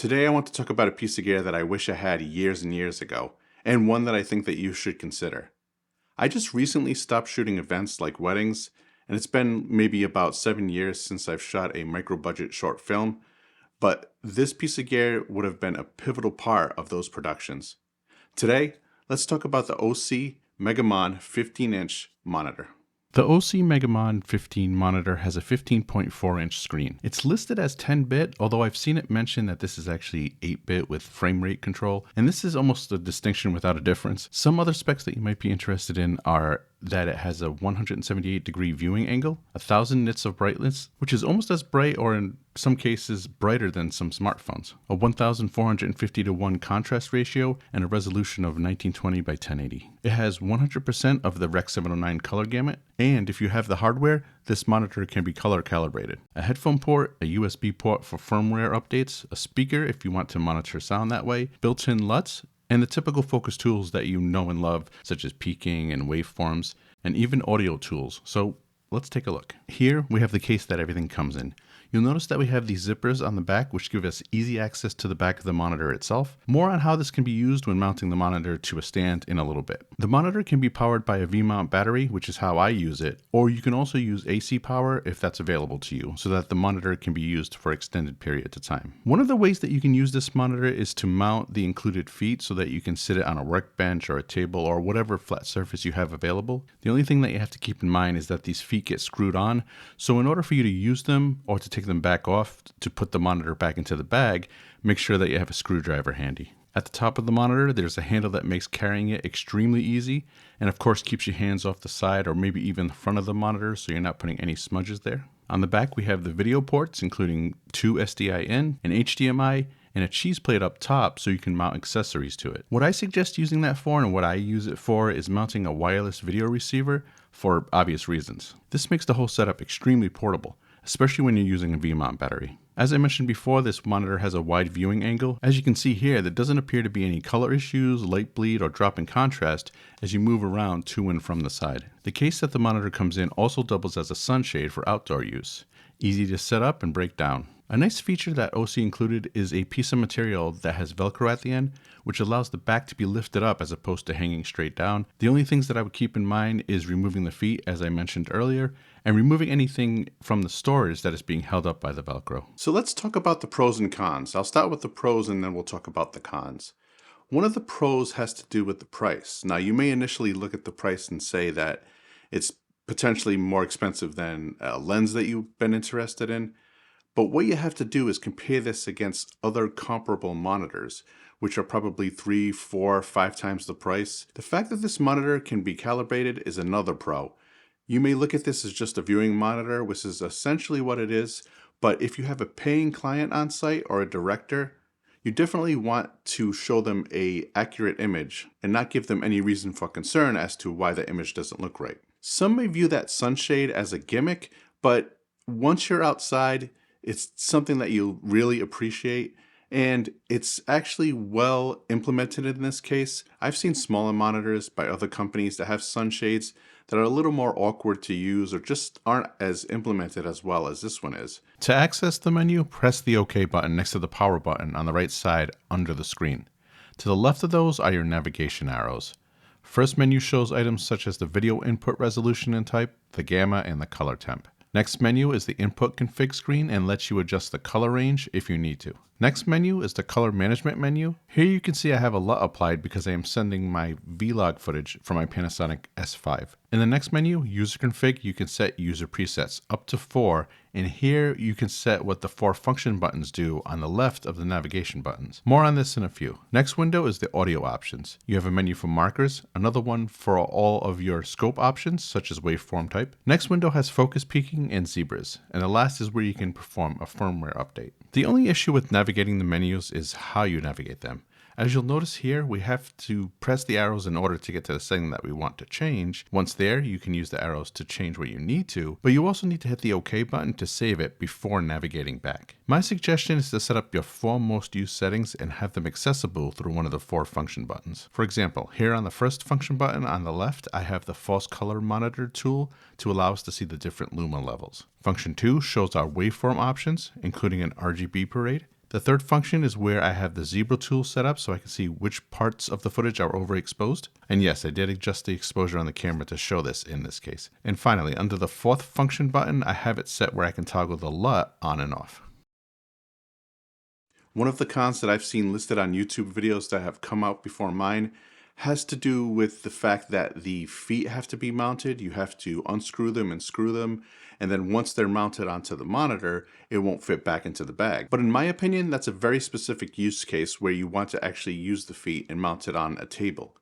Today I want to talk about a piece of gear that I wish I had years and years ago, and one that I think that you should consider. I just recently stopped shooting events like weddings, and it's been maybe about 7 years since I've shot a micro-budget short film, but this piece of gear would have been a pivotal part of those productions. Today, let's talk about the OSEE Megamon 15-inch monitor. The OSEE Megamon 15 monitor has a 15.4-inch screen. It's listed as 10-bit, although I've seen it mentioned that this is actually 8-bit with frame rate control, and this is almost a distinction without a difference. Some other specs that you might be interested in are that it has a 178-degree viewing angle, 1000 nits of brightness, which is almost as bright or in some cases brighter than some smartphones, a 1450:1 contrast ratio, and a resolution of 1920 by 1080. It has 100% of the Rec 709 color gamut, and if you have the hardware, this monitor can be color calibrated. A headphone port, a USB port for firmware updates, a speaker if you want to monitor sound that way, built-in LUTs, and the typical focus tools that you know and love, such as peaking and waveforms, and even audio tools. So let's take a look. Here we have the case that everything comes in. You'll notice that we have these zippers on the back, which give us easy access to the back of the monitor itself. More on how this can be used when mounting the monitor to a stand in a little bit. The monitor can be powered by a V-mount battery, which is how I use it, or you can also use AC power if that's available to you, so that the monitor can be used for extended periods of time. One of the ways that you can use this monitor is to mount the included feet so that you can sit it on a workbench or a table or whatever flat surface you have available. The only thing that you have to keep in mind is that these feet get screwed on, so in order for you to use them or to take them back off to put the monitor back into the bag, make sure that you have a screwdriver handy. At the top of the monitor, there's a handle that makes carrying it extremely easy, and of course keeps your hands off the side or maybe even the front of the monitor so you're not putting any smudges there. On the back, we have the video ports, including 2 SDI in, an HDMI, and a cheese plate up top so you can mount accessories to it. What I suggest using that for and what I use it for is mounting a wireless video receiver for obvious reasons. This makes the whole setup extremely portable, especially when you're using a V-mount battery. As I mentioned before, this monitor has a wide viewing angle. As you can see here, there doesn't appear to be any color issues, light bleed, or drop in contrast as you move around to and from the side. The case that the monitor comes in also doubles as a sunshade for outdoor use. Easy to set up and break down. A nice feature that OSEE included is a piece of material that has Velcro at the end, which allows the back to be lifted up as opposed to hanging straight down. The only things that I would keep in mind is removing the feet, as I mentioned earlier, and removing anything from the storage that is being held up by the Velcro. So let's talk about the pros and cons. I'll start with the pros and then we'll talk about the cons. One of the pros has to do with the price. Now, you may initially look at the price and say that it's potentially more expensive than a lens that you've been interested in. But what you have to do is compare this against other comparable monitors, which are probably 3, 4, 5 times the price. The fact that this monitor can be calibrated is another pro. You may look at this as just a viewing monitor, which is essentially what it is, but if you have a paying client on site or a director, you definitely want to show them an accurate image and not give them any reason for concern as to why the image doesn't look right. Some may view that sunshade as a gimmick, but once you're outside, it's something that you'll really appreciate, and it's actually well implemented in this case. I've seen smaller monitors by other companies that have sunshades that are a little more awkward to use or just aren't as implemented as well as this one is. To access the menu, press the OK button next to the power button on the right side under the screen. To the left of those are your navigation arrows. First menu shows items such as the video input resolution and type, the gamma, and the color temp. Next menu is the input config screen and lets you adjust the color range if you need to. Next menu is the color management menu. Here you can see I have a LUT applied because I am sending my vlog footage from my Panasonic S5. In the next menu, user config, you can set user presets up to 4, and here you can set what the 4 function buttons do on the left of the navigation buttons. More on this in a few. Next window is the audio options. You have a menu for markers, another one for all of your scope options such as waveform type. Next window has focus peaking and zebras, and the last is where you can perform a firmware update. The only issue with navigating the menus is how you navigate them. As you'll notice here, we have to press the arrows in order to get to the setting that we want to change. Once there, you can use the arrows to change what you need to, but you also need to hit the OK button to save it before navigating back. My suggestion is to set up your 4 most used settings and have them accessible through one of the 4 function buttons. For example, here on the first function button on the left, I have the false color monitor tool to allow us to see the different luma levels. Function 2 shows our waveform options, including an RGB parade. The third function is where I have the zebra tool set up so I can see which parts of the footage are overexposed. And yes, I did adjust the exposure on the camera to show this in this case. And finally, under the fourth function button, I have it set where I can toggle the LUT on and off. One of the cons that I've seen listed on YouTube videos that have come out before mine has to do with the fact that the feet have to be mounted. You have to unscrew them and screw them, and then once they're mounted onto the monitor, it won't fit back into the bag. But in my opinion, that's a very specific use case where you want to actually use the feet and mount it on a table.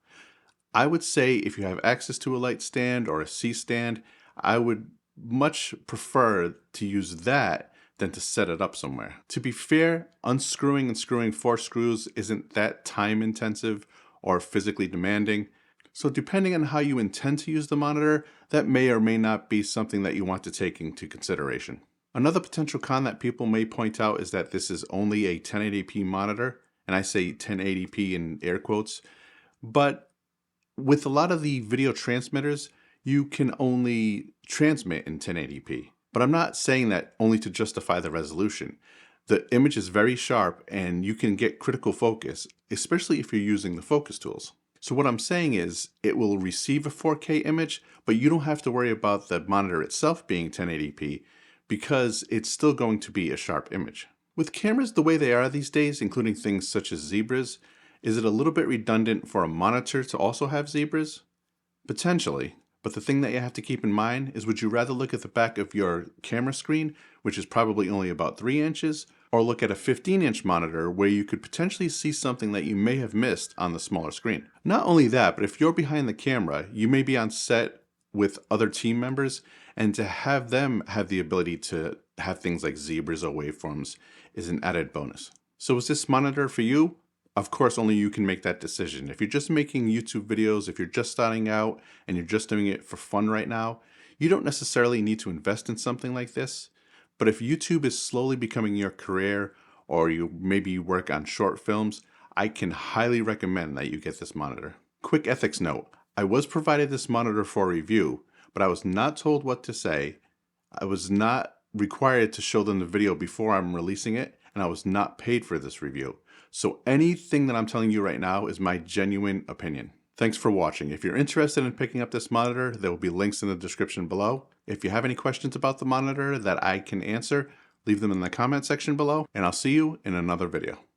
I would say if you have access to a light stand or a C stand, I would much prefer to use that than to set it up somewhere. To be fair, unscrewing and screwing 4 screws isn't that time intensive or physically demanding. So depending on how you intend to use the monitor, that may or may not be something that you want to take into consideration. Another potential con that people may point out is that this is only a 1080p monitor, and I say 1080p in air quotes, but with a lot of the video transmitters, you can only transmit in 1080p. But I'm not saying that only to justify the resolution. The image is very sharp and you can get critical focus, especially if you're using the focus tools. So what I'm saying is it will receive a 4K image, but you don't have to worry about the monitor itself being 1080p because it's still going to be a sharp image. With cameras the way they are these days, including things such as zebras, is it a little bit redundant for a monitor to also have zebras? Potentially. But the thing that you have to keep in mind is, would you rather look at the back of your camera screen, which is probably only about 3 inches, or look at a 15-inch monitor where you could potentially see something that you may have missed on the smaller screen? Not only that, but if you're behind the camera, you may be on set with other team members, and to have them have the ability to have things like zebras or waveforms is an added bonus. So is this monitor for you? Of course, only you can make that decision. If you're just making YouTube videos, if you're just starting out and you're just doing it for fun right now, you don't necessarily need to invest in something like this. But if YouTube is slowly becoming your career, or you maybe work on short films, I can highly recommend that you get this monitor. Quick ethics note, I was provided this monitor for review, but I was not told what to say. I was not required to show them the video before I'm releasing it, and I was not paid for this review. So anything that I'm telling you right now is my genuine opinion. Thanks for watching. If you're interested in picking up this monitor, there will be links in the description below. If you have any questions about the monitor that I can answer, leave them in the comment section below, and I'll see you in another video.